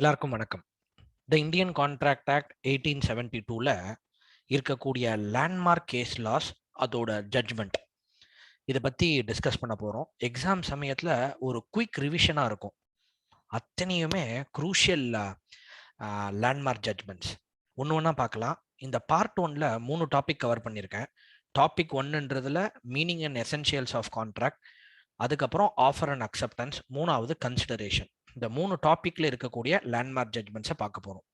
எல்லாருக்கும் வணக்கம். The Indian contract act 1872ல இருக்கக்கூடிய லேண்ட்மார்க் கேஸ் லாஸ், அதோட ஜட்ஜ்மெண்ட், இதை பத்தி டிஸ்கஸ் பண்ண போறோம். எக்ஸாம் சமயத்துல ஒரு குயிக் ரிவிஷனா இருக்கும். அத்தனையுமே குரூஷியல் லேண்ட்மார்க் ஜட்ஜ்மெண்ட்ஸ். ஒன்று ஒன்றா பார்க்கலாம். இந்த பார்ட் ஒன்ல 3 டாபிக் கவர் பண்ணியிருக்கேன். டாபிக் ஒன்னுன்றதுல meaning and essentials of contract, அதுக்கப்புறம் ஆஃபர் அண்ட் அக்செப்டன்ஸ், மூணாவது கன்சிடரேஷன். இந்த 3 டாபிக்ல இருக்கக்கூடிய லேண்ட்மார்க் ஜட்ஜ்மெண்ட்ஸை பார்க்க போறோம்.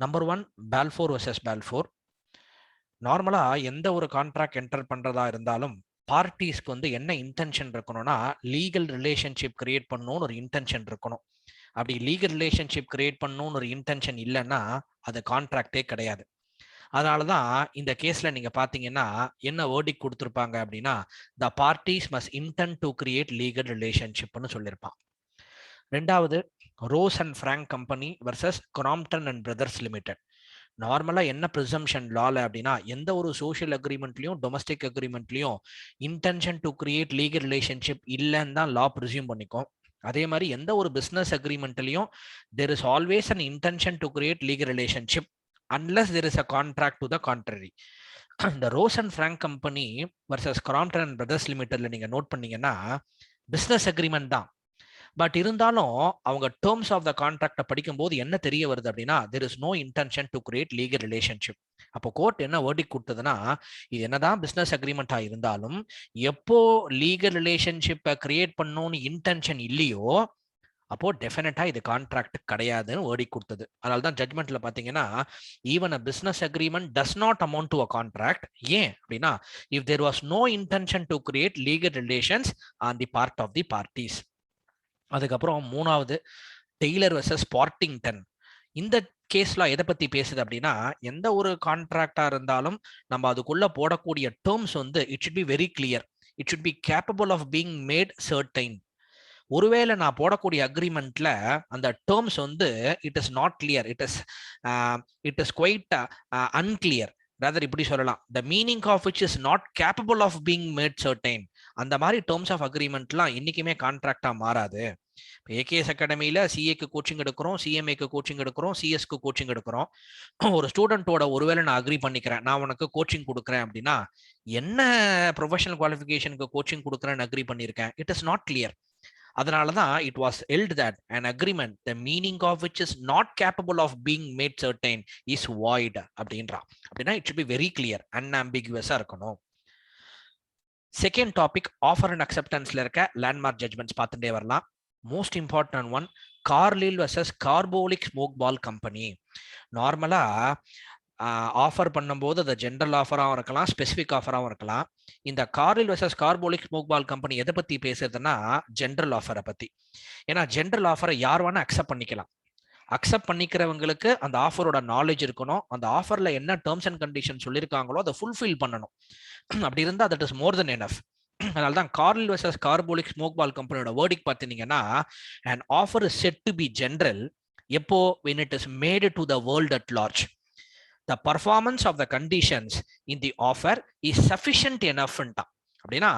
Number 1, Balfour versus Balfour. Normally எந்த ஒரு கான்ட்ராக்ட் என்டர் பண்றதா இருந்தாலும் பார்ட்டிஸ்க்கு வந்து என்ன இன்டென்ஷன் இருக்கணும்னா, லீகல் ரிலேஷன்ஷிப் கிரியேட் பண்ணணும்னு ஒரு இன்டென்ஷன் இருக்கணும். அப்படி லீகல் ரிலேஷன்ஷிப் கிரியேட் பண்ணணும்னு ஒரு இன்டென்ஷன் இல்லைன்னா அது கான்ட்ராக்டே கிடையாது. அதனாலதான் இந்த கேஸ்ல நீங்க பாத்தீங்கன்னா என்ன வேர்டிக் கொடுத்திருப்பாங்க அப்படின்னா, the parties must intend to create legal ரிலேஷன்ஷிப்னு சொல்லியிருப்பான். ரெண்டாவது, Rose and Frank company versus Crompton and brothers limited. Normally என்ன ப்ரிசம்ஷன் லால அப்படின்னா, எந்த ஒரு சோஷியல் அக்ரிமெண்ட்லயும் டொமஸ்டிக் அக்ரிமெண்ட்லயும் intention to create legal relationship இல்லைன்னு தான் லா ப்ரிசியூம் பண்ணிக்கும். அதே மாதிரி எந்த ஒரு பிசினஸ் அக்ரிமெண்ட்லயும் there is always an intention to create legal relationship unless there is a contract to the contrary. இந்த Rose and Frank company versus Crompton and brothers லிமிடெட்ல நீங்க நோட் பண்ணீங்கன்னா பிசினஸ் அக்ரிமெண்ட் தான். பட் இருந்தாலும் அவங்க டேர்ம்ஸ் ஆஃப் த கான்ட்ராக்டை படிக்கும்போது என்ன தெரிய வருது அப்படின்னா, there is no intention to create legal relationship. அப்போ கோர்ட் என்ன வேர்டிக் கொடுத்ததுன்னா, இது என்னதான் பிசினஸ் அக்ரிமெண்டா இருந்தாலும் எப்போ லீகல் ரிலேஷன்ஷிப்பை கிரியேட் பண்ணணும்னு இன்டென்ஷன் இல்லையோ அப்போ டெஃபினட்டா இது கான்ட்ராக்ட் கிடையாதுன்னு வேர்டிக் கொடுத்தது. அதனால தான் ஜட்மெண்ட்ல பாத்தீங்கன்னா, even a business agreement does not amount to a contract. ஏன் அப்படின்னா, if there was no intention to create legal relations on the part of the parties. அதுக்கப்புறம் மூணாவது, டெய்லர் வர்சஸ் ஸ்பார்ட்டிங்டன். இந்த கேஸ்ல எதை பத்தி பேசுது அப்படின்னா, எந்த ஒரு கான்ட்ராக்டா இருந்தாலும் நம்ம அதுக்குள்ள போடக்கூடிய டேர்ம்ஸ் வந்து it should be very clear. It should be capable of being made certain. ஒருவேளை நான் போடக்கூடிய அக்ரிமெண்ட்ல அந்த டேர்ம்ஸ் வந்து it is not clear, it is quite unclear, rather இப்படி சொல்லலாம், the meaning of which is not capable of being made certain. அந்த மாதிரி டேர்ம்ஸ் ஆஃப் அக்ரிமெண்ட்லாம் இன்னைக்குமே கான்ட்ராக்டா மாறாது. ஏகேஎஸ் அகாடமியில சிஏக்கு கோச்சிங் எடுக்கிறோம், சிஎம்ஏக்கு கோச்சிங் எடுக்கிறோம், சிஎஸ்க்கு கோச்சிங் எடுக்கிறோம். ஒரு ஸ்டூடெண்டோட ஒருவேளை நான் அக்ரி பண்ணிக்கிறேன், நான் உனக்கு கோச்சிங் கொடுக்குறேன் அப்படின்னா, என்ன ப்ரொஃபஷனல் குவாலிஃபிகேஷனுக்கு கோச்சிங் கொடுக்குறேன்னு அக்ரி பண்ணியிருக்கேன், இட் இஸ் நாட் கிளியர். அதனால தான் it was held that an agreement the meaning of which is not capable of being made certain is void அப்படின்றா. அப்படின்னா it should be very clear, unambiguous-ஆ இருக்கணும். Second topic, offer and அக்செப்டன்ஸ்ல இருக்க landmark judgments பார்த்துட்டே வரலாம். Most important one, Carlill versus Carbolic Smoke Ball Company. நார்மலா offer பண்ணும்போது அது ஜென்ரல் ஆஃபராகவும் இருக்கலாம், ஸ்பெசிஃபிக் ஆஃபராகவும் இருக்கலாம். இந்த Carlill versus Carbolic Smoke Ball Company எதை பத்தி பேசுறதுன்னா, ஜென்ரல் ஆஃபரை பத்தி. ஏன்னா ஜென்ரல் ஆஃபரை யார் வேணா அக்செப்ட் பண்ணிக்கலாம். அக்செப்ட் பண்ணிக்கிறவங்களுக்கு அந்த ஆஃபரோட நாலேஜ் இருக்கணும், அந்த ஆஃபர்ல என்ன டேர்ம்ஸ் அண்ட் கண்டிஷன் சொல்லியிருக்காங்களோ அதை ஃபுல்ஃபில் பண்ணணும். அப்படி இருந்தால் that is more then enough. அதனால தான் கார்லில் வர்சஸ் கார்போலிக் ஸ்மோக் பால் கம்பெனியோட வேர்டிக் பார்த்தீங்கன்னா, an offer is said to be general எப்போ when it is made to the world at large. The performance of the conditions in the offer is sufficient enough. அப்படின்னா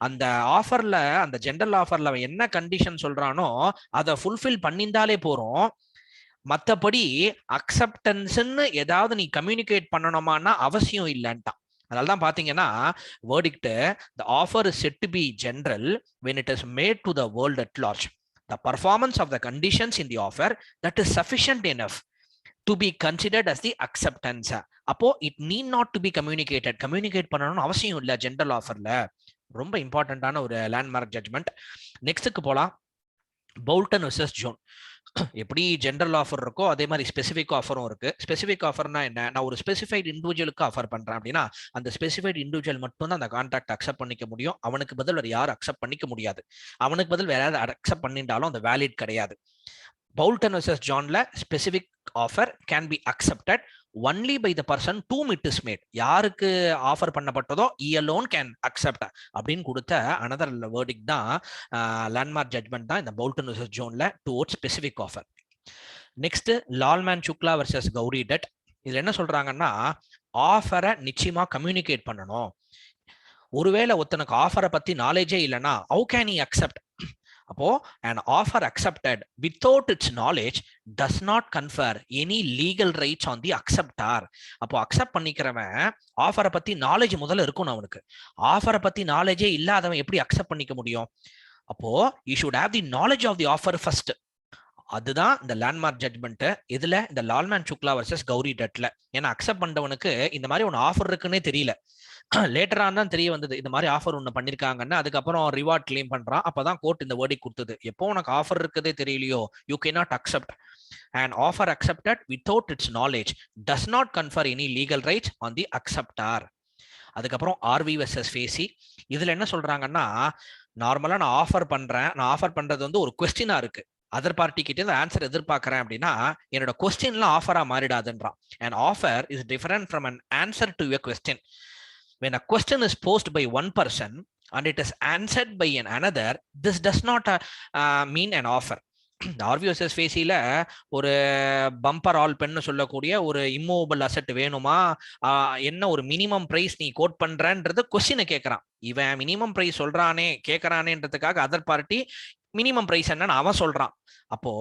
அந்த ஆஃபர்ல, அந்த general ஆஃபர்ல என்ன condition சொல்றானோ அதை ஃபுல்ஃபில் பண்ணியிருந்தாலே போறோம். மற்றபடி அக்செப்டன்ஸ்ன்னு ஏதாவது நீ கம்யூனிகேட் பண்ணணுமான்னா அவசியம் இல்லைன்ட்டான். அதனால தான் பாத்தீங்கன்னா verdict, the offer is said to be general when it is made to the world at large. The performance of the conditions in the offer that is sufficient enough to be considered as the acceptance. அப்போ it need not to be communicated. Communicate பண்ணணும்னு அவசியம் இல்லை general ஆஃபர்ல. ரொம்ப இம்பார்ட்டன்டான ஒரு landmark judgment. நெக்ஸ்ட்டுக்கு போலாம், போல்டன் வர்சஸ் ஜோன். எப்படி ஜென்ரல் ஆஃபர் இருக்கோ அதே மாதிரி ஸ்பெசிஃபிக் ஆஃபரும் இருக்கு. ஸ்பெசிஃபிக் ஆஃபர்னா என்ன, நான் ஒரு ஸ்பெசிஃபைட் இண்டிவிஜுவலுக்கு ஆஃபர் பண்றேன் அப்படின்னா அந்த ஸ்பெசிஃபைட் இண்டிவிஜுவல் மட்டும் தான் அந்த கான்ட்ராக்ட் அக்செப்ட் பண்ணிக்க முடியும். அவனுக்கு பதில் வேற யாரும் அக்செப்ட் பண்ணிக்க முடியாது. அவனுக்கு பதில் வேற யாராவது அக்செப்ட் பண்ணிட்டாலும் அந்த வேலிட் கிடையாது. Bolton versus Johnல specific offer can be accepted only by the person to whom it is made. யாருக்கு ஆஃபர் பண்ணப்பட்டதோ he alone can accept அப்படின்னு கொடுத்த another verdict தான் லேண்ட்மார்க் ஜட்ஜ்மெண்ட் தான் இந்த போல்டன் வர்சஸ் ஜோன்ல towards specific offer. Next, Lalman Shukla versus Gauri Dutt. இதுல என்ன சொல்றாங்கன்னா, ஆஃபரை நிச்சயமா கம்யூனிகேட் பண்ணணும். ஒருவேளை ஒருத்தனுக்கு ஆஃபரை பத்தி நாலேஜே இல்லைன்னா how can he accept? அப்போ an offer accepted without its knowledge does not confer any legal rights on the acceptor. அப்போ அக்செப்ட் பண்ணிக்கிறவன் ஆஃபரை பத்தி நாலேஜ் முதல்ல இருக்கணும். அவனுக்கு ஆஃபரை பத்தி நாலேஜே இல்லாதவன் எப்படி அக்செப்ட் பண்ணிக்க முடியும்? அப்போ you should have the knowledge of the offer first. அதுதான் இந்த லேண்ட்மார்க் ஜட்மெண்ட். இதுல இந்த லால்மேன் சுக்லா வர்சஸ் கௌரி டட்ல. ஏன்னா அக்செப்ட் பண்றவனுக்கு இந்த மாதிரி ஒன்று ஆஃபர் இருக்குன்னே தெரியல. லேட்டரான் தான் தெரிய வந்தது இந்த மாதிரி ஆஃபர் ஒன்று பண்ணிருக்காங்கன்னு. அதுக்கப்புறம் ரிவார்ட் கிளைம் பண்றான். அப்பதான் கோர்ட் இந்த வேர்டிக் கொடுத்தது. எப்போ உனக்கு ஆஃபர் இருக்குதே தெரியலையோ, you can not accept. An offer accepted without its knowledge does not confer any legal rights on the acceptor. அதுக்கப்புறம் ஆர்வி வெர்சஸ் ஃபேசி. இதுல என்ன சொல்றாங்கன்னா, நார்மலா நான் ஆஃபர் பண்றேன், நான் ஆஃபர் பண்றது வந்து ஒரு கொஸ்டினா இருக்கு, அதர் பார்ட்டி கிட்ட இந்த ஆன்சர் எதிர்பார்க்கறேன் அப்படின்னா என்னோட கொஸ்டின்லாம் ஆஃபரா மாறிடாதுன்றான். An offer is different from an answer to your question. When a question is posed by one person and it is answered by another, this does not mean an offer. ஆர்விஎஸ்எஸ் ஃபேசில ஒரு bumper all pen சொல்லக்கூடிய ஒரு immovable asset வேணுமா, என்ன ஒரு minimum price நீ code பண்றன்றது கொஸ்டினை கேட்கறான். இவன் மினிமம் பிரைஸ் சொல்றானே கேட்கறானேன்றதுக்காக அதர் பார்ட்டி மினிமம் பிரைஸ் என்னன்னு அவன் சொல்றான். அப்போ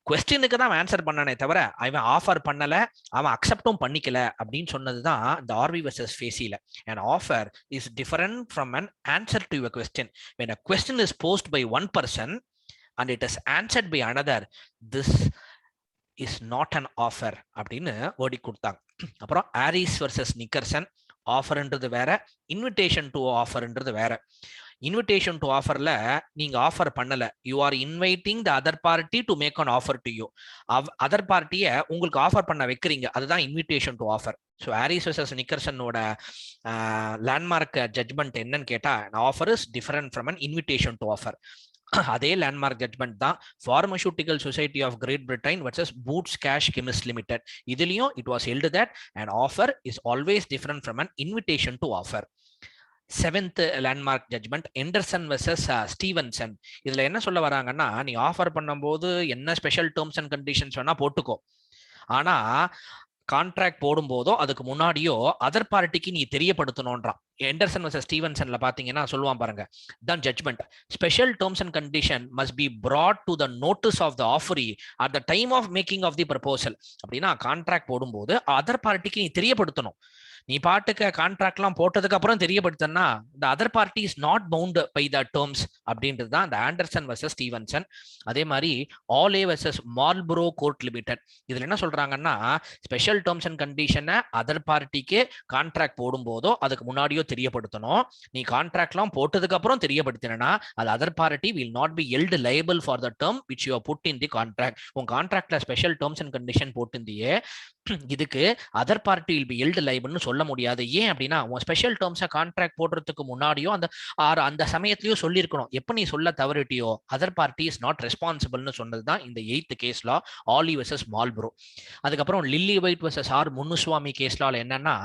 கொஸ்டினுக்கு தான் ஆன்சர் பண்ணனே தவிர அவன் ஆஃபர் பண்ணல, அவன் அக்செப்டும் பண்ணிக்கல அப்படின்னு சொன்னதுதான் இந்த ஆர்வி வெர்சஸ் ஃபேசில. An offer is different from an answer to your question. When a question is posed by one person and it is answered by another, this is not an offer அப்படின்னு வேர்டி கொடுத்தாங்க. அப்புறம் Aries versus நிக்கர்சன். ஆஃபர்ன்றது வேற, invitation to ஆஃபர்ன்றது வேற. Invitation to ஆஃபர்ல நீங்க offer பண்ணல, you are inviting the other party to make an offer to you. Other பார்ட்டியை உங்களுக்கு ஆஃபர் பண்ண வைக்கிறீங்க, அதுதான் invitation to offer. So Harris versus நிக்கர்சனோட லேண்ட்மார்க் ஜட்மெண்ட் என்னன்னு கேட்டா, offer is different from an invitation to offer. அதே லேண்ட்மார்க் ஜட்மெண்ட் தான் Pharmaceutical Society of Great Britain versus Boots Cash Chemist Limited. இதுலயும் it was held that an offer is always different from an invitation to offer. Seventh landmark judgment Anderson versus Stevenson. இதுல என்ன சொல்ல வராங்கன்னா, நீ offer பண்ணும்போது என்ன special terms and conditions வேணா போட்டுக்கோ, ஆனா கான்ட்ராக்ட் போடும் போதோ அதுக்கு முன்னாடியோ அதர் பார்ட்டிக்கு நீ தெரியப்படுத்தணும்ன்றான். எண்டர்சன் வர்சஸ் ஸ்டீவன்சன்ல பாத்தீங்கன்னா சொல்லுவான் பாருங்க, தான் judgment, special terms and condition must be brought to the notice of the offeree at the time of making of the proposal. அப்படின்னா கான்ட்ராக்ட் போடும்போது அதர் பார்ட்டிக்கு நீ தெரியப்படுத்தணும். நீ பாட்டுக்கு கான்ட்ராக்ட்லாம் போட்டதுக்கு அப்புறம் தெரியப்படுத்தனா the other party is not bound by the terms அப்படின்றது தான் இந்த ஆண்டர்சன் வர்சஸ் ஸ்டீவன்சன். அதே மாதிரி ஆலே வர்சஸ் மார்ல்பரோ கோர்ட் லிமிடெட். இதுல என்ன சொல்றாங்கன்னா, ஸ்பெஷல் டேர்ம்ஸ் அண்ட் கண்டிஷனை அதர் பார்ட்டிக்கு கான்ட்ராக்ட் போடும் போதோ அதுக்கு முன்னாடியோ தெரியப்படுத்தணும். நீ கான்ட்ராக்ட்லாம் போட்டதுக்கு அப்புறம் தெரியப்படுத்தினா அது other party will not be held liable for the term which you have put in the contract. உன் கான்ட்ராக்ட்ல ஸ்பெஷல் டேர்ம்ஸ் அண்ட் கண்டிஷன் போட்டிருந்தியே, இதுக்கு other party will be held liable சொல்ல முடியாது. ஏன் அப்படின்னா, உன் ஸ்பெஷல் டேர்ம்ஸை கான்ட்ராக்ட் போடுறதுக்கு முன்னாடியோ அந்த சமயத்திலயோ சொல்லியிருக்கணும். எப்ப நீ சொல்ல தவறிட்டியோ அதர் பார்ட்டி இஸ் நாட் ரெஸ்பான்சிபிள்னு சொன்னதுதான் இந்த 8th case law, Olley versus Marlborough. அதுக்கப்புறம் Lilly White versus R Munuswamy case லால என்னன்னா,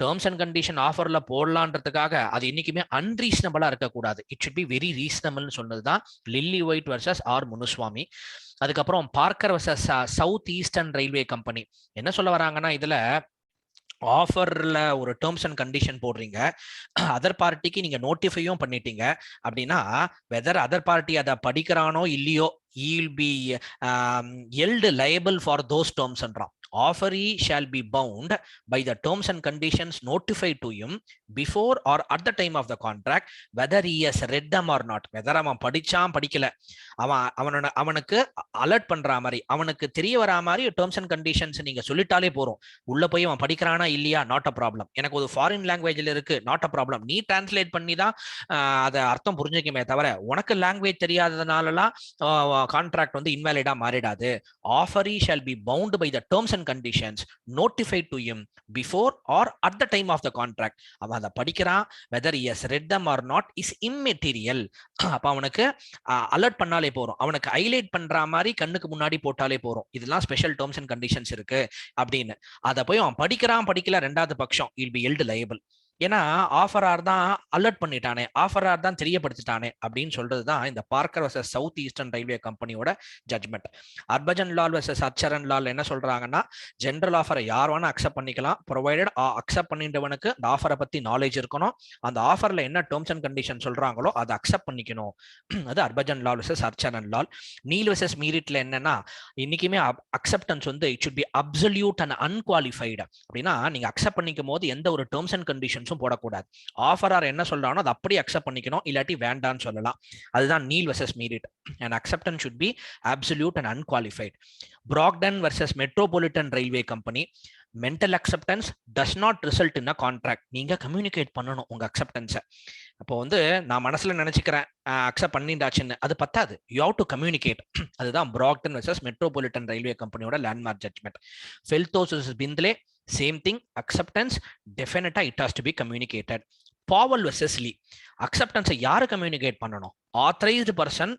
டேர்ம்ஸ் அண்ட் கண்டிஷன் ஆஃபர்ல போடலான்றதுக்காக அது என்னைக்குமே அன்ரீசனபிளா இருக்கக்கூடாது, இட் ஷுட் பி வெரி ரீசனபிள்னு சொன்னதுதான் lily White versus R Munuswamy. அதுக்கப்புறம் Parker versus south eastern railway company. என்ன சொல்ல வராங்கன்னா, இதுல ஆஃபர்ல ஒரு டேர்ம்ஸ் அண்ட் கண்டிஷன் போடுறீங்க, அதர் பார்ட்டிக்கு நீங்க நோட்டிஃபையும் பண்ணிட்டீங்க அப்படின்னா, வெதர் அதர் பார்ட்டி அதை படிக்கிறானோ இல்லையோ, he'll be held liable for those terms என்றான். Offeree shall be bound by the terms and conditions notified to him before or at the time of the contract, whether he has read them or not. whether அவன் படிச்சான் படிக்கல, அவனுக்கு alert பண்ற மாதிரி, அவனுக்கு தெரிய வரா மாதிரி டேர்ம்ஸ் அண்ட் கண்டிஷன்ஸ் நீங்க சொல்லிட்டாலே போறோம். உள்ள போய் அவன் படிக்கிறானா இல்லையா, நாட் அ ப்ராப்ளம். எனக்கு ஒரு ஃபாரின் லாங்குவேஜ்ல இருக்கு, நாட் அ ப்ராப்ளம். நீ டிரான்ஸ்லேட் பண்ணி தான் அதை அர்த்தம் புரிஞ்சுக்குமே தவிர, உனக்கு லாங்குவேஜ் தெரியாததுனாலலாம் கான்ட்ராக்ட் வந்து இன்வாலிடா மாறிடாது. Offeree shall be bound by the terms and conditions notified to him before or at the time of the contract. அவன் அதை படிக்கிறான், whether he has read them or not is immaterial. அப்ப அவனுக்கு alert பண்ணாலே போறோம், அவனுக்கு highlight பண்ற மாதிரி கண்ணுக்கு முன்னாடி போட்டாலே போறோம், இதெல்லாம் ஸ்பெஷல் டேர்ம்ஸ் அண்ட் கண்டிஷன்ஸ் இருக்கு அப்படின்னு. அதை போய் அவன் படிக்கிறான் படிக்கல ரெண்டாவது பட்சம், he'll be held liable. ஏன்னா ஆஃபரார் தான் அலர்ட் பண்ணிட்டானே, ஆஃபரார் தான் தெரியப்படுத்திட்டானே அப்படின்னு சொல்றது தான் இந்த Parker versus south eastern railway கம்பெனியோட ஜட்மெண்ட். ஹர்பஜன் லால் வர்சஸ் அச்சரன் லால் என்ன சொல்றாங்கன்னா, ஜென்ரல் ஆஃபரை யார் வேணா அக்செப்ட் பண்ணிக்கலாம், ப்ரொவைடட் அக்செப்ட் பண்ணிட்டவனுக்கு அந்த ஆஃபரை பத்தி நாலேஜ் இருக்கணும், அந்த ஆஃபர்ல என்ன டேர்ம்ஸ் அண்ட் கண்டிஷன் சொல்றாங்களோ அதை அக்செப்ட் பண்ணிக்கணும். அது Harbhajan Lal versus Acharan Lal. Neale versus மீரிட்ல என்னன்னா, இன்னைக்குமே அக்செப்டன்ஸ் வந்து it should be absolute and unqualified. அப்படின்னா நீங்க அக்செப்ட் பண்ணிக்கும் போது எந்த ஒரு டேர்ம்ஸ் அண்ட் கண்டிஷன்ஸும் போடக்கூடாது. ஆஃபரார் என்ன சொல்றானோ அதை அப்படியே அக்செப்ட் பண்ணிக்கணும், இல்லாட்டி வேண்டான்னு சொல்லலாம். அதுதான் Neale versus Merritt. And acceptance should be absolute and unqualified. Brogden versus Metropolitan Railway Company, mental acceptance does not result in a contract. நீங்க கம்யூனிகேட் பண்ணணும் உங்க அக்செப்டன்ஸை. அப்போ வந்து நான் மனசுல நினைச்சுக்கிறேன் அக்செப்ட் பண்ணிட்டாச்சுன்னு, அது பத்தாது, யூ ஹவ் டு கம்யூனிகேட். அதுதான் பிராக்டன் வர்சஸ் மெட்ரோபாலிட்டன் ரயில்வே கம்பெனியோட landmark judgment. Felthouse versus Bindley, same thing, acceptance டெஃபினட்டா it has to be communicated. Powell versus Lee, அக்செப்டன்ஸை யாரு கம்யூனிகேட் பண்ணணும்? ஆத்தரைஸ்டு பர்சன்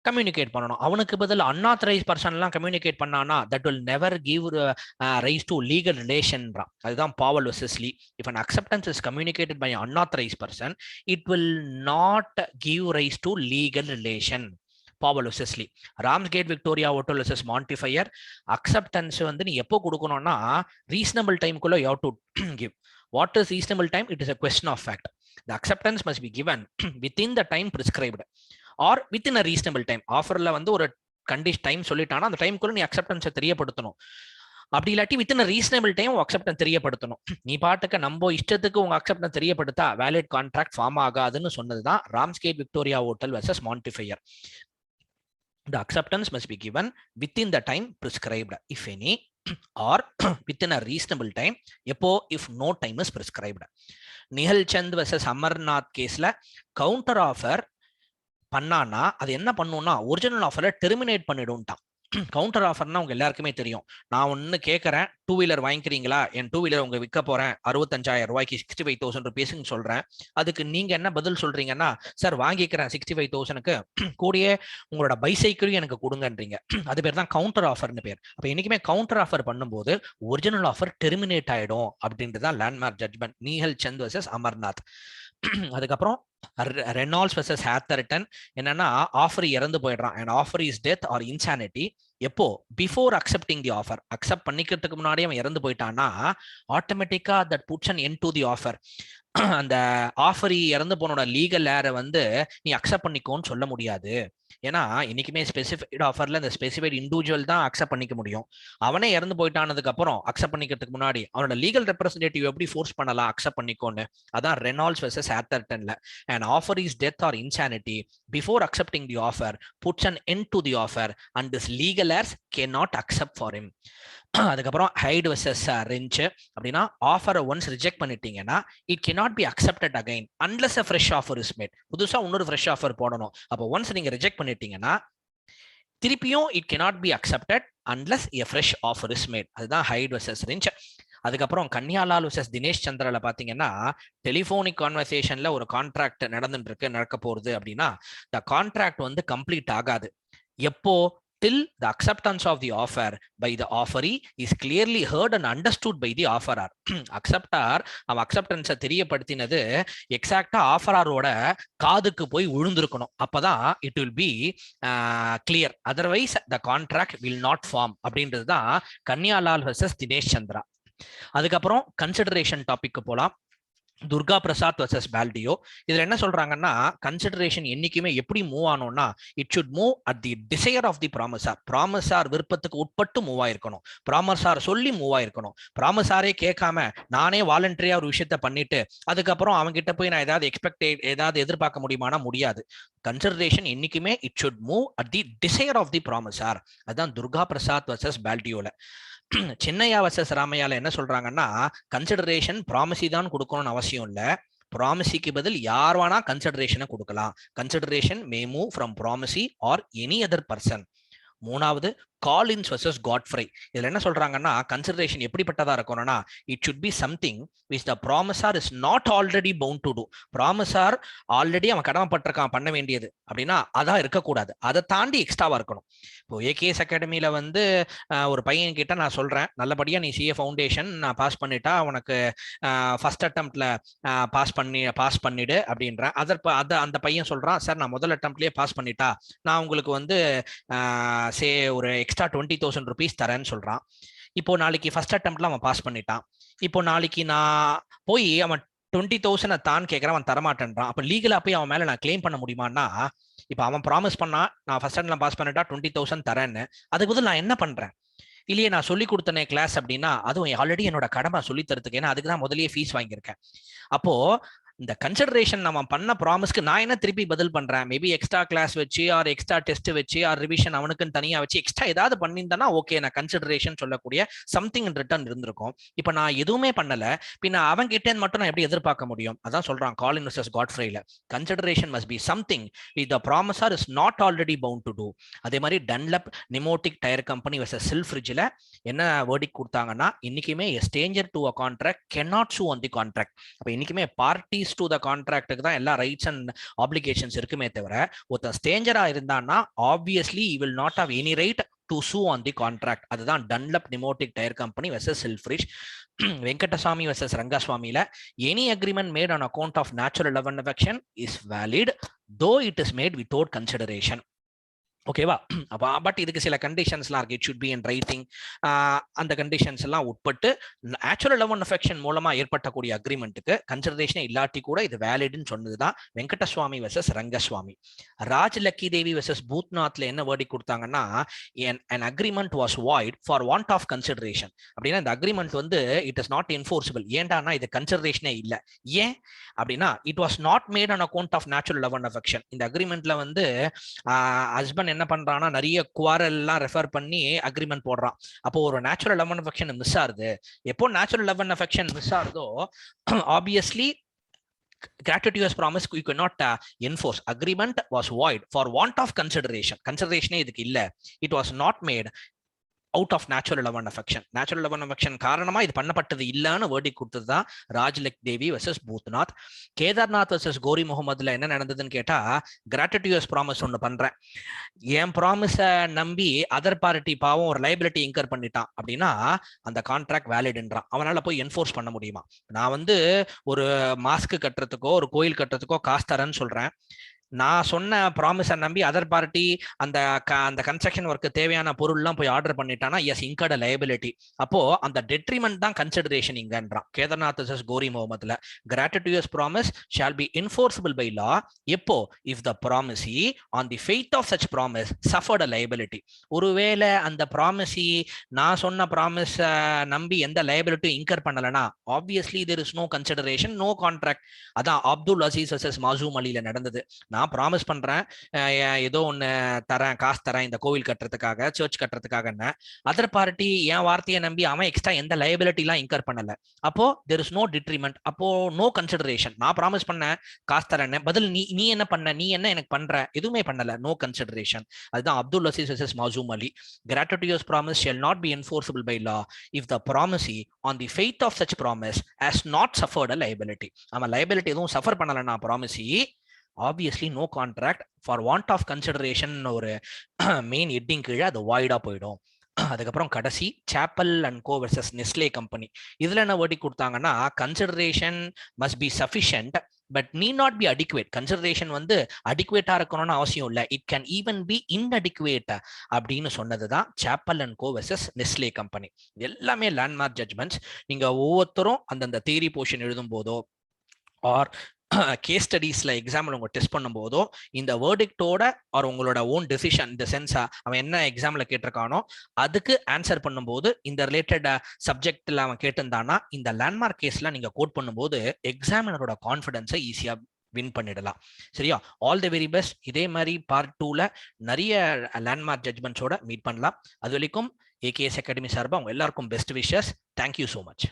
கம்யூனிகேட் பண்ணணும். அவனுக்கு பதில் அன்ஆத்தரைஸ் பர்சன்லாம் கம்யூனிகேட் பண்ணானா that will never give rise to legal ரிலேஷன்றான். அதுதான் Powell versus Lee. If an acceptance is communicated by unauthorised person it will not give rise to legal relation. Powell versus Lee. Ramsgate Victoria Hotel versus Montefiore, acceptance வந்து நீ எப்போ கொடுக்கணும்னா reasonable டைம்குள்ள you have to give. What is reasonable time? It is a question of fact. The acceptance must be given within the time prescribed or within a reasonable time. ஆஃபர்ல வந்து ஒரு condition time சொல்லிட்டானா அந்த டைம்குள்ள நீ அக்செப்டன்ஸை தெரியப்படுத்தணும். அப்படி இல்லாட்டி within reasonable time acceptance தெரியப்படுத்தணும். நீ பாட்டுக்கு நம்ம இஷ்டத்துக்கு உங்க அக்செப்டன்ஸ் தெரியப்படுத்தா வேலிட் கான்ட்ராக்ட் ஃபார்ம் ஆகாதுன்னு சொன்னதுதான் Ramsgate Victoria Hotel versus Montefiore. The acceptance must be given within the time prescribed, if any, or within a reasonable time. எப்போ? if no time is prescribed. Nihal Chand versus Amarnath கேஸ்ல counter offer பண்ணானா அது என்ன பண்ணும்னா original ஆஃபரை terminate பண்ணிடும்ட்டான். Counter ஆஃபர்னா உங்க எல்லாருக்குமே தெரியும். நான் ஒன்னு கேட்கறேன், 2 வீலர் வாங்கிக்கிறீங்களா, என் 2 வீலர் உங்க விற்க போறேன் 65,000 ரூபாய்க்கு 65,000 ருபீஸ்ன்னு சொல்றேன். அதுக்கு நீங்க என்ன பதில் சொல்றீங்கன்னா, சார் வாங்கிக்கிறேன் 65,000க்கு, கூடயே உங்களோட பைசைக்கிளையும் எனக்கு கொடுங்கன்றீங்க. அது பேர் தான் கவுண்டர் ஆஃபர்னு பேர். அப்ப என்னைக்குமே கவுண்டர் ஆஃபர் பண்ணும்போது ஒரிஜினல் ஆஃபர் டெர்மினேட் ஆயிடும் அப்படின்ட்டு தான் landmark judgment Nihal Chand versus Amarnath. அதுக்கப்புறம் ரெனால்ட்ஸ் வர்சஸ் ஹேத்தர்டன் என்னன்னா, ஆஃபர் இறந்து போயிடுறான் and offer is death or insanity. எப்போ? Before accepting the offer. Accept பண்ணிக்கிறதுக்கு முன்னாடி அவன் இறந்து போயிட்டான்னா ஆட்டோமேட்டிக்கா that puts an end to the offer. அந்த ஆஃபர் இறந்து போனோட லீகல் ஏரை வந்து நீ அக்செப்ட் பண்ணிக்கோன்னு சொல்ல முடியாது. ஏன்னா இன்னைக்குமே ஸ்பெசிஃபைட் ஆஃபர்ல இந்த ஸ்பெசிஃபைட் இண்டிவிஜுவல் தான் அக்செப்ட் பண்ணிக்க முடியும். அவனே இறந்து போயிட்டானதுக்கு அப்புறம் அக்செப்ட் பண்ணிக்கிறதுக்கு முன்னாடி அவனோட லீகல் ரெப்ரஸன்டேட்டிவ் எப்படி ஃபோர்ஸ் பண்ணலாம் அக்செப்ட் பண்ணிக்கோன்னு? அதான் ரெனால்ட்ஸ் வர்சஸ் ஹேத்தர்டன்ல. an offer is death or insanity before accepting the offer puts an end to the offer and this legal heirs cannot accept for him. அதுக்கப்புறம் height versus wrench அப்படின்னா, ஆஃபரை once reject பண்ணிட்டீங்கன்னா it cannot be accepted again unless a fresh offer is made. புதுசா இன்னொரு fresh offer போடணும். அப்போ once நீங்க reject பண்ணிட்டீங்கன்னா திருப்பியும் it cannot be accepted unless a fresh offer is made. அதுதான் ஹைட் வர்சஸ் ரெஞ்ச். அதுக்கப்புறம் கன்யாலால் வர்சஸ் தினேஷ் சந்திரால பாத்தீங்கன்னா, டெலிபோனிக் கான்வர்சேஷன்ல ஒரு கான்ட்ராக்ட் நடக்க போறது அப்படின்னா the contract வந்து கம்ப்ளீட் ஆகாது. எப்போ? till the acceptance of the offer by the offeree is clearly heard and understood by the offerer. acceptor அவன் அக்செப்டன்ஸை தெரியப்படுத்தினது எக்ஸாக்டா ஆஃபராரோட காதுக்கு போய் விழுந்திருக்கணும். அப்பதான் it will be clear, otherwise the contract will not form. அப்படின்றது தான் கன்யாலால் வர்சஸ் தினேஷ் சந்திரா. அதுக்கப்புறம் கன்சிடரேஷன் டாபிக் போலாம். துர்கா பிரசாத் வர்சஸ் பால்டியோ. இதுல என்ன சொல்றாங்கன்னா, கன்சிடரேஷன் என்னைக்குமே எப்படி மூவ் ஆனோம்னா it should move at the desire of the promisor. Promisor விருப்பத்துக்கு உட்பட்டு மூவ் ஆயிருக்கணும், ப்ராமிசார் சொல்லி மூவ் ஆயிருக்கணும். ப்ராமிசாரே கேட்காம நானே வாலண்டரியா ஒரு விஷயத்த பண்ணிட்டு அதுக்கப்புறம் அவங்க கிட்ட போய் நான் ஏதாவது எதிர்பார்க்க முடியுமானா முடியாது. கன்சிடரேஷன் என்னைக்குமே it should move at the desire of the promisor. அதுதான் துர்கா பிரசாத் வர்சஸ் பால்டியோல. சின்னையா வர்சஸ் ராமையால என்ன சொல்றாங்கன்னா, கன்சிடரேஷன் ப்ராமிசி தான் கொடுக்கணும்னு அவசியம் இல்ல, ப்ராமிசிக்கு பதில் யார் வேணா கன்சிடரேஷனை கொடுக்கலாம். Consideration may move from promisee or any other person. மூணாவது, காலின்ஸ் வர்சஸ் காட்ஃப்ரை. இதுல என்ன சொல்றாங்கன்னா கன்சிடரேஷன் எப்படிப்பட்டதா இருக்கணும்னா it should be something which the promisor is not already bound to do. promisor already அவன் கடமைப்பட்டிருக்கான் பண்ண வேண்டியது அப்படின்னா அதான் இருக்கக்கூடாது, அதை தாண்டி எக்ஸ்ட்ராவா இருக்கணும். இப்போ ஏகேஎஸ் அகாடமியில வந்து ஒரு பையன் கிட்ட நான் சொல்றேன், நல்லபடியா நீ சிஏ ஃபவுண்டேஷன் நான் பாஸ் பண்ணிட்டா உனக்கு ஃபர்ஸ்ட் அட்டம்ப்ட்ல பாஸ் பண்ணிடு அப்படின்றேன். அந்த பையன் சொல்றான், சார் நான் முதல் அட்டம்ப்ட்லயே பாஸ் பண்ணிட்டா நான் உங்களுக்கு வந்து சே ஒரு எக்ஸ்ட்ரா 20,000 rupees தரேன்னு சொல்றான். இப்போ நாளைக்கு ஃபர்ஸ்ட் அட்டம்ப்ட்ல அவன் பாஸ் பண்ணிட்டான். இப்போ நாளைக்கு நான் போய் அவன் 20,000 தான் கேட்கறான், அவன் தரமாட்டேன்றான். அப்ப லீகலா போய் அவன் மேல நான் கிளைம் பண்ண முடியுமான்னா, இப்ப அவன் ப்ராமிஸ் பண்ணா நான் ஃபர்ஸ்ட் அட்டம்ப்ட்ல பாஸ் பண்ணிட்டா 20,000 தரேன்னு, அதுக்கு பதில் நான் என்ன பண்றேன்? இல்லையே நான் சொல்லி கொடுத்தனே கிளாஸ் அப்படின்னா அதுவும் ஆல்ரெடி என்னோட கடமை சொல்லி தரத்துக்கு, ஏன்னா அதுக்கு தான் முதல்லயே ஃபீஸ் வாங்கியிருக்கேன். அப்போ இந்த கன்சிடரேஷன் நம்ம பண்ண ப்ராமிஸ்க்கு நான் என்ன திருப்பி பதில் பண்றேன்? மேபி எக்ஸ்ட்ரா கிளாஸ் வச்சு ஆர் எக்ஸ்ட்ரா டெஸ்ட் வச்சு ஆர் ரிவிஷன் அவனுக்குன்னு தனியா வச்சு எக்ஸ்ட்ரா ஏதாவது பண்ணியிருந்தேன்னா ஓகே, நான் கன்சிடரேஷன் சொல்லக்கூடிய சம்திங் இன் ரிட்டர்ன் இருந்திருக்கும். இப்போ நான் எதுவுமே பண்ணல, பின்ன அவன் கிட்டே மட்டும் நான் எப்படி எதிர்பார்க்க முடியும்? அதான் சொல்றான் காலின் வர்சஸ் காட்ஃப்ரைல, consideration must be something with the promisor is not already bound to do. அதே மாதிரி Dunlop Pneumatic Tyre Company versus சில்ஃப்ரிட்ஜ்ல என்ன வேர்டிக் கொடுத்தாங்கன்னா, இன்னைக்குமே a stranger to a contract can not sue on the contract. அப்ப இன்னைக்குமே parties to the கான்ட்ராக்ட்டுக்கு தான் எல்லா ரைட்ஸ் அண்ட் ஆப்ளிகேஷன்ஸ் இருக்குமே தவிர, ஒருத்தன் ஸ்ட்ரேஞ்சரா இருந்தான்னா obviously he will not have any right to sue on the contract. அதுதான் Dunlop Pneumatic Tyre Company versus Selfridge. Venkatasamy versus ரங்கஸ்வாமில any agreement made on account of natural love and affection is valid though it is made without consideration. ஓகேவா? அப்போ but இதுக்கு சில கண்டிஷன்ஸ்லாம் இருக்கு. It should be in writing. அந்த conditions எல்லாம் உட்பட்டு நேச்சுரல் லவ் அண்ட் அஃபெக்ஷன் மூலமா ஏற்பட்டக்கூடிய அக்ரிமெண்ட்டுக்கு கன்சிடரேஷனே இல்லாட்டி கூட இது வேலிட்னு சொன்னதுதான் வெங்கடசுவாமி வெர்சஸ் ரங்கசுவாமி. ராஜ் லக்கி தேவி வெர்சஸ் பூத்நாத்ல என்ன வேர்டிக் கொடுத்தாங்கன்னா, an agreement was void for want of consideration. அப்படின்னா இந்த அக்ரிமெண்ட் வந்து இட் இஸ் நாட் என்ஃபோர்ஸபிள். ஏன்டானா இது கன்சிடரேஷனே இல்ல. ஏன் அப்படின்னா it was not made on account of natural love and affection. இந்த அக்ரிமெண்ட்ல வந்து ஹஸ்பண்ட் என்ன பண்றான்னா நிறைய குவாரல் எல்லாம் ரெஃபர் பண்ணி அக்ரிமெண்ட் போடுறான். அப்போ ஒரு natural love and affection miss ஆகுது. எப்போ natural love and affection miss ஆகுதோ obviously gratuitous promise you cannot enforce. Agreement was void for want of consideration. Consideration இதுக்கு இல்ல. It was not made out of natural love and affection. Natural love and affection காரணமா இது பண்ணப்பட்டது இல்லன்னு verdict கொடுத்ததுதான் Rajluck Devi versus Bhootnath. Kedarnath versus கோரி முகமதுல என்ன நடந்ததுன்னு கேட்டா, கிராட்டிடியூஸ் ப்ராமிஸ் ஒன்று பண்றேன், என் ப்ராமிஸ நம்பி அதர் பார்ட்டி பாவம் ஒரு லைபிலிட்டி இன்கர் பண்ணிட்டான் அப்படின்னா அந்த கான்ட்ராக்ட் வேலிட்ன்றான். அவனால போய் என்ஃபோர்ஸ் பண்ண முடியுமா? நான் வந்து ஒரு மாஸ்க் கட்டுறதுக்கோ ஒரு கோயில் கட்டுறதுக்கோ காசு தரேன்னு சொல்றேன், நான் சொன்ன ப்ராமிஸை நம்பி அதர் பார்ட்டி அந்த கன்ஸ்ட்ரக்ஷன் ஒர்க்கு தேவையான பொருள்லாம் போய் ஆர்டர் பண்ணிட்டானா எஸ் இன்கர்ட் லைபிலிட்டி. அப்போ அந்த டெட்ரிமெண்ட் தான் கன்சிடரேஷன் இங்கன்றான். கேதார்நாத் வெர்சஸ் கோரி முகமதுல gratuitous promise shall be enforceable by law எப்போ if the promisee on the faith of such promise suffered a liability. ஒருவேளை அந்த ப்ராமிசி நான் சொன்ன ப்ராமிஸ் நம்பி எந்த லைபிலிட்டியும் இன்கர் பண்ணலனா obviously there is no consideration, no contract. அதான் அப்துல் அசீஸ் வெர்சஸ் மாசூம் அலில நடந்தது. நான் ப்ராமிஸ் பண்றேன் ஏதோ ஒன்னு தரேன், காசு தரேன் இந்த கோவில் கட்டுறதுக்காக சர்ச் கட்டுறதுக்காக, அதர் பார்ட்டி என் வார்த்தையை நம்பி அவன் எக்ஸ்ட்ரா எந்த லைபிலிட்டி எல்லாம் இன்கர் பண்ணல. அப்போ தேர் இஸ் நோ டிட்ரிமெண்ட், அப்போ நோ கன்சிடரேஷன். நான் ப்ராமிஸ் பண்ண காசு தரேன், பதில் நீ என்ன பண்ண, நீ என்ன எனக்கு பண்ற, எதுவுமே பண்ணல, நோ கன்சிடரேஷன். அதுதான் Abdul Aziz versus Masoom Ali. Gratuitous promise shall not be enforceable by law if the promisee on the faith of such promise has not suffered a liability. அவன் லைபிலிட்டி எதுவும் சஃபர் பண்ணலன்னா promisee obviously no contract for want of consideration ஒரு main heading கீழே அது வாய்டா போயிடும். அதுக்கப்புறம் கடைசி Chappell and Co versus Nestle company. இதுல என்ன வேர்டிக் கொடுத்தாங்கன்னா, consideration must be sufficient but need not be adequate. Consideration வந்து அடிக்குவேட்டா இருக்கணும்னு அவசியம் இல்லை, it can even be inadequate அப்படின்னு சொன்னதுதான் Chappell and Co versus Nestle company. எல்லாமே லேண்ட்மார்க் ஜட்மெண்ட்ஸ். நீங்க ஒவ்வொருத்தரும் அந்தந்த தியரி போர்ஷன் எழுதும் போதோ ஆர் கேஸ் ஸ்டடீஸ்ல எக்ஸாம்பிள் உங்க டெஸ்ட் பண்ணும் போதோ இந்த வேர்டிக்டோட ஆர் உங்களோட ஓன் டெசிஷன் இந்த சென்ஸா அவன் என்ன எக்ஸாம்ல கேட்டிருக்கானோ அதுக்கு ஆன்சர் பண்ணும்போது இந்த ரிலேட்டட் சப்ஜெக்ட்ல அவன் கேட்டிருந்தானா இந்த லேண்ட்மார்க் கேஸ்ல நீங்க கோட் பண்ணும்போது எக்ஸாமினரோட கான்ஃபிடன்ஸை ஈஸியா வின் பண்ணிடலாம். சரியா? All the very best. இதே மாதிரி பார்ட் 2ல நிறைய லேண்ட்மார்க் ஜட்மெண்ட்ஸோட மீட் பண்ணலாம். அது வரைக்கும் ஏகேஎஸ் அகாடமி சார்பா உங்க எல்லாருக்கும் best wishes. Thank you so much.